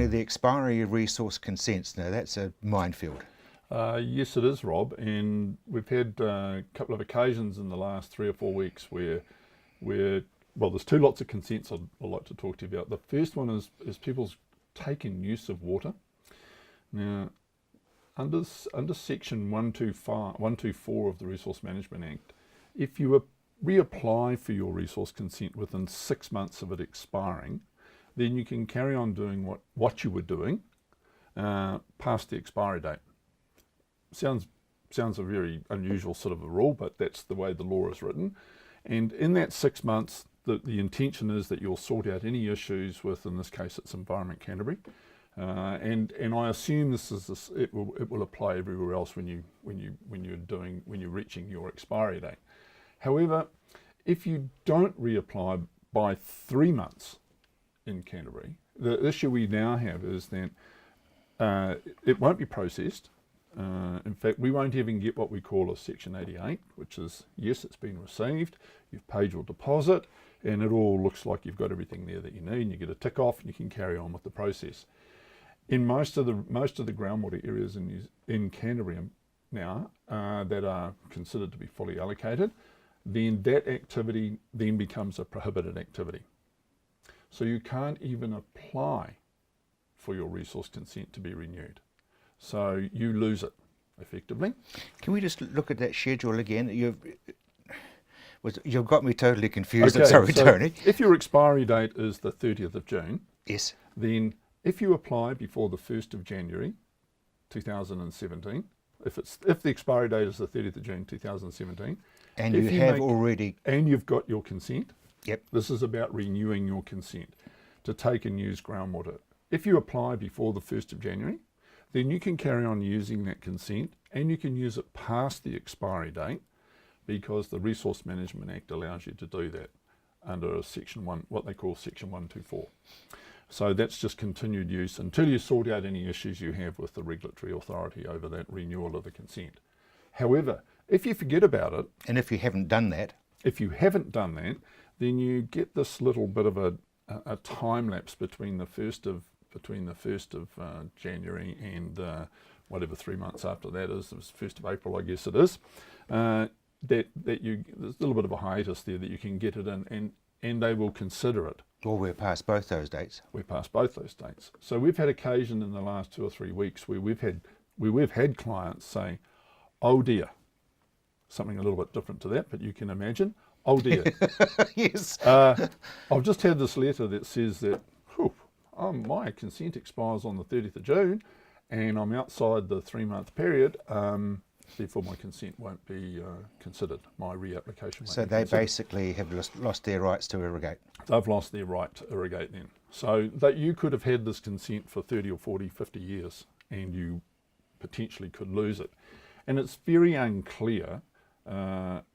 Tony, the expiry of resource consents, now that's a minefield. Yes, it is, Rob, and we've had a couple of occasions in the last 3 or 4 weeks where well, there's two lots of consents I'd like to talk to you about. The first one is people's taken use of water. Now, under section 124 of the Resource Management Act, if you reapply for your resource consent within 6 months of it expiring, then you can carry on doing what you were doing past the expiry date. Sounds a very unusual sort of a rule, but that's the way the law is written. And in that 6 months, the intention is that you'll sort out any issues with, in this case, it's Environment Canterbury, and I assume it will apply everywhere else when you're reaching your expiry date. However, if you don't reapply by 3 months in Canterbury, the issue we now have is that it won't be processed. In fact, we won't even get what we call a Section 88, which is, yes, it's been received, you've paid your deposit, and it all looks like you've got everything there that you need, and you get a tick off, and you can carry on with the process. In most of the groundwater areas in Canterbury now that are considered to be fully allocated, then that activity then becomes a prohibited activity. So you can't even apply for your resource consent to be renewed. So you lose it, effectively. Can we just look at that schedule again? You've got me totally confused. Okay, I'm sorry, so Tony. if your expiry date is the 30th of June, Yes. then if you apply before the 1st of January 2017, if the expiry date is the 30th of June 2017, And you have already... And you've got your consent. Yep. This is about renewing your consent to take and use groundwater. If you apply before the 1st of January, then you can carry on using that consent, and you can use it past the expiry date, because the Resource Management Act allows you to do that under Section 1, what they call Section 124. So that's just continued use until you sort out any issues you have with the regulatory authority over that renewal of the consent. However, if you forget about it, And if you haven't done that, then you get this little bit of a time lapse between the 1st of January and whatever 3 months after that is, it was 1st of April, I guess it is, there's a little bit of a hiatus there that you can get it in, and they will consider it. well, we're past both those dates. We're past both those dates. So we've had occasion in the last 2 or 3 weeks where we've had clients say, oh dear, something a little bit different to that, but you can imagine, oh dear. Yes. I've just had this letter that says that my consent expires on the 30th of June and I'm outside the 3-month period, therefore my consent won't be considered, my reapplication won't So be they considered. basically have lost their rights to irrigate. They've lost their right to irrigate then. So that you could have had this consent for 30 or 40, 50 years and you potentially could lose it. And it's very unclear,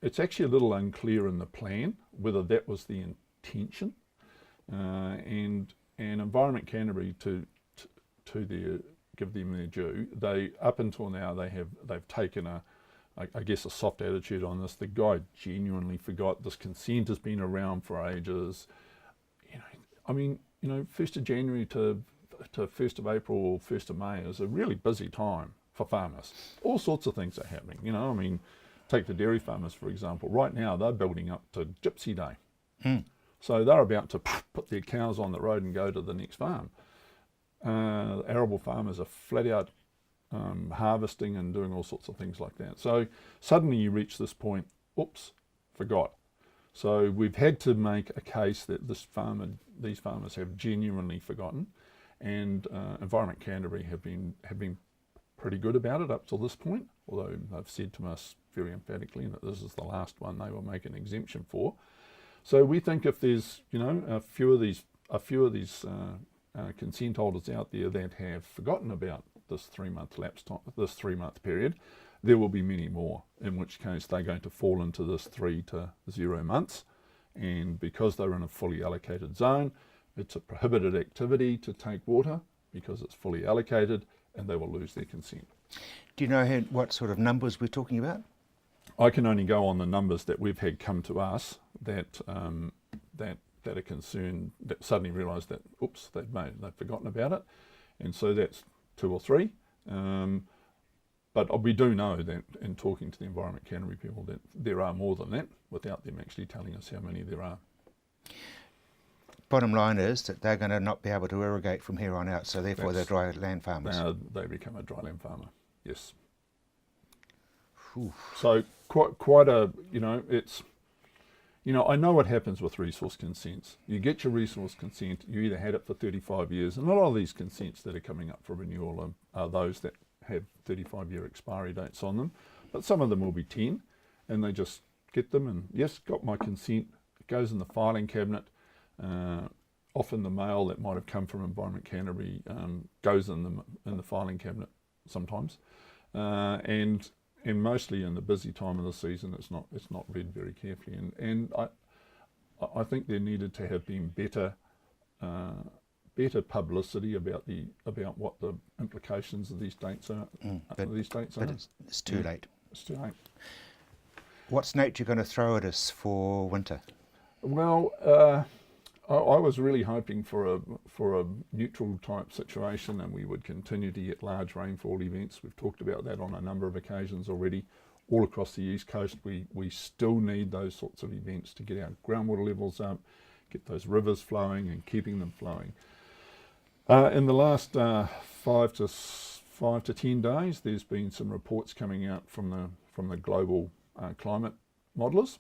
it's actually a little unclear in the plan whether that was the intention. And Environment Canterbury, to give them their due, they up until now they've taken I guess a soft attitude on this. The guy genuinely forgot. This consent has been around for ages. 1st of January to 1st of April or 1st of May is a really busy time for farmers. All sorts of things are happening. Take the dairy farmers, for example. Right now, they're building up to Gypsy Day. So they're about to put their cows on the road and go to the next farm. Arable farmers are flat out harvesting and doing all sorts of things like that. So suddenly you reach this point, oops, forgot. So we've had to make a case that these farmers have genuinely forgotten, and Environment Canterbury have been pretty good about it up till this point, although they've said to us very emphatically that this is the last one they will make an exemption for. So we think if there's a few of these consent holders out there that have forgotten about this 3-month lapse time, this 3-month period, there will be many more, in which case they're going to fall into this 3 to 0 months, and because they're in a fully allocated zone, it's a prohibited activity to take water because it's fully allocated, and they will lose their consent. Do you know what sort of numbers we're talking about? I can only go on the numbers that we've had come to us that are concerned, that suddenly realise that oops, they've forgotten about it. and so that's 2 or 3. But we do know that in talking to the Environment Canterbury people that there are more than that without them actually telling us how many there are. Bottom line is that they're going to not be able to irrigate from here on out, so therefore they're dry land farmers. They become a dryland farmer, yes. Whew. So quite a, it's, I know what happens with resource consents. You get your resource consent, you either had it for 35 years, and a lot of these consents that are coming up for renewal are those that have 35-year expiry dates on them, but some of them will be 10, and they just get them and, yes, got my consent, it goes in the filing cabinet. Often the mail that might have come from Environment Canterbury goes in the filing cabinet sometimes, and mostly in the busy time of the season it's not read very carefully, and I think there needed to have been better publicity about what the implications of these dates are. But it's too late. It's too late. What's nature going to throw at us for winter? Well, I was really hoping for a neutral type situation, and we would continue to get large rainfall events. We've talked about that on a number of occasions already. All across the East Coast, we still need those sorts of events to get our groundwater levels up, get those rivers flowing and keeping them flowing. In the last 5 to 10 days, there's been some reports coming out from the global climate modelers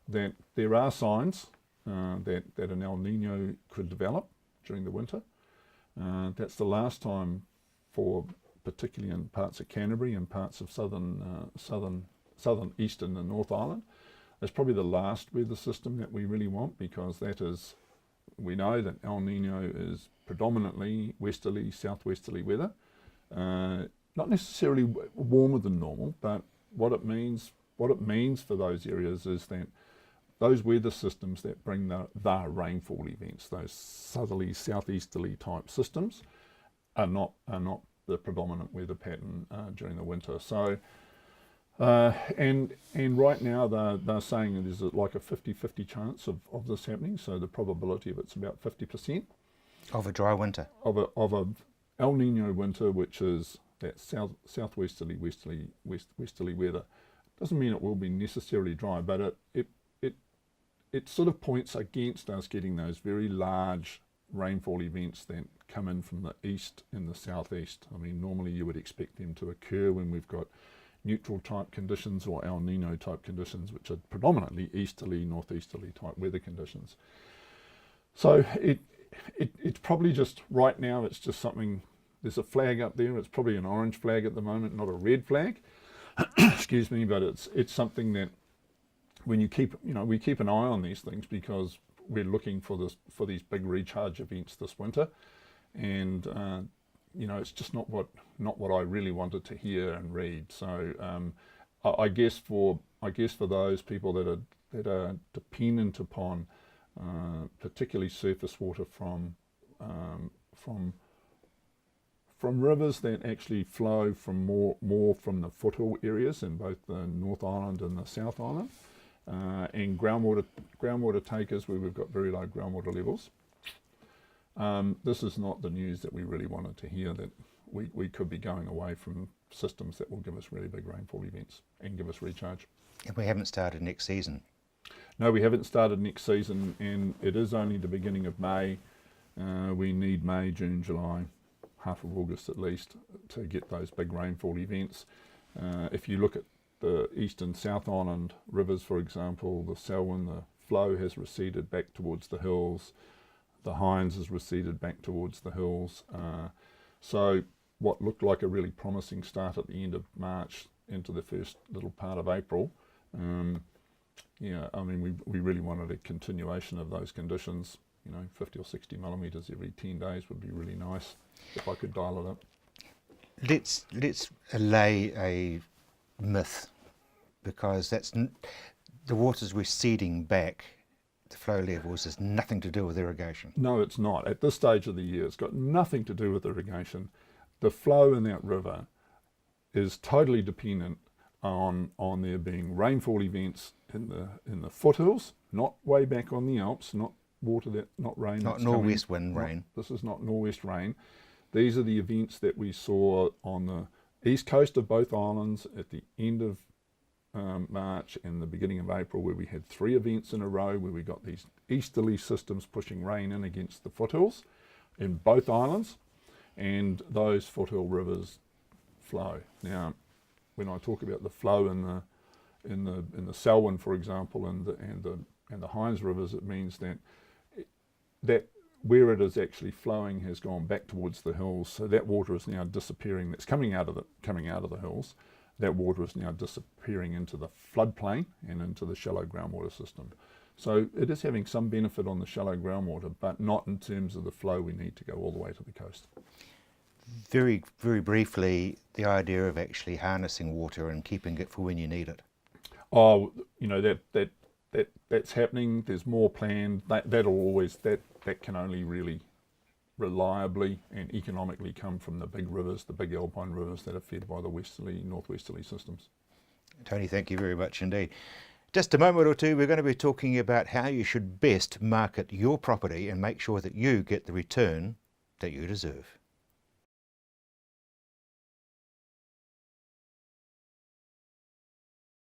that there are signs that an El Nino could develop during the winter. That's the last time, particularly in parts of Canterbury and parts of southern eastern and North Island. That's probably the last weather system that we really want, because we know that El Nino is predominantly westerly, southwesterly weather. Not necessarily warmer than normal, but what it means for those areas is that those weather systems that bring the rainfall events, those southerly, southeasterly type systems, are not the predominant weather pattern during the winter. So, and right now they're saying there's like a 50-50 chance of this happening. So the probability of it's about 50%. Of a dry winter. Of a El Nino winter, which is that southwesterly, westerly weather. Doesn't mean it will be necessarily dry, but it sort of points against us getting those very large rainfall events that come in from the east and the southeast. I mean, normally you would expect them to occur when we've got neutral type conditions or El Nino type conditions, which are predominantly easterly, northeasterly type weather conditions. So it's probably just right now, it's just something, there's a flag up there. It's probably an orange flag at the moment, not a red flag. Excuse me, but it's something that when we keep an eye on these things, because we're looking for these big recharge events this winter, and it's just not what I really wanted to hear and read. So I guess for those people that are dependent upon particularly surface water from rivers that actually flow from more from the foothill areas in both the North Island and the South Island, and groundwater takers where we've got very low groundwater levels. This is not the news that we really wanted to hear, that we could be going away from systems that will give us really big rainfall events and give us recharge. And we haven't started next season. No, we haven't started next season, and it is only the beginning of May. We need May, June, July, half of August at least, to get those big rainfall events. If you look at the East and South Island rivers, for example, the Selwyn, the flow has receded back towards the hills. The Hinds has receded back towards the hills. So what looked like a really promising start at the end of March into the first little part of April, we really wanted a continuation of those conditions. 50 or 60 millimetres every 10 days would be really nice if I could dial it up. Let's allay a myth, because the water's receding back. The flow levels has nothing to do with irrigation. No, it's not. At this stage of the year, it's got nothing to do with irrigation. The flow in that river is totally dependent on there being rainfall events in the foothills, not way back on the Alps, not rain. Not northwest wind rain. This is not northwest rain. These are the events that we saw on the east coast of both islands at the end of March and the beginning of April, where we had 3 events in a row where we got these easterly systems pushing rain in against the foothills in both islands, and those foothill rivers flow. Now, when I talk about the flow in the Selwyn, for example, and the Hines rivers, it means that where it is actually flowing has gone back towards the hills, so that water is now disappearing. That's coming out of the hills. That water is now disappearing into the floodplain and into the shallow groundwater system. So it is having some benefit on the shallow groundwater, but not in terms of the flow we need to go all the way to the coast. Very, very briefly, the idea of actually harnessing water and keeping it for when you need it. Oh, that's happening. There's more planned. That can only really reliably and economically come from the big rivers, the big alpine rivers that are fed by the northwesterly systems. Tony, thank you very much indeed. Just a moment or two, we're going to be talking about how you should best market your property and make sure that you get the return that you deserve.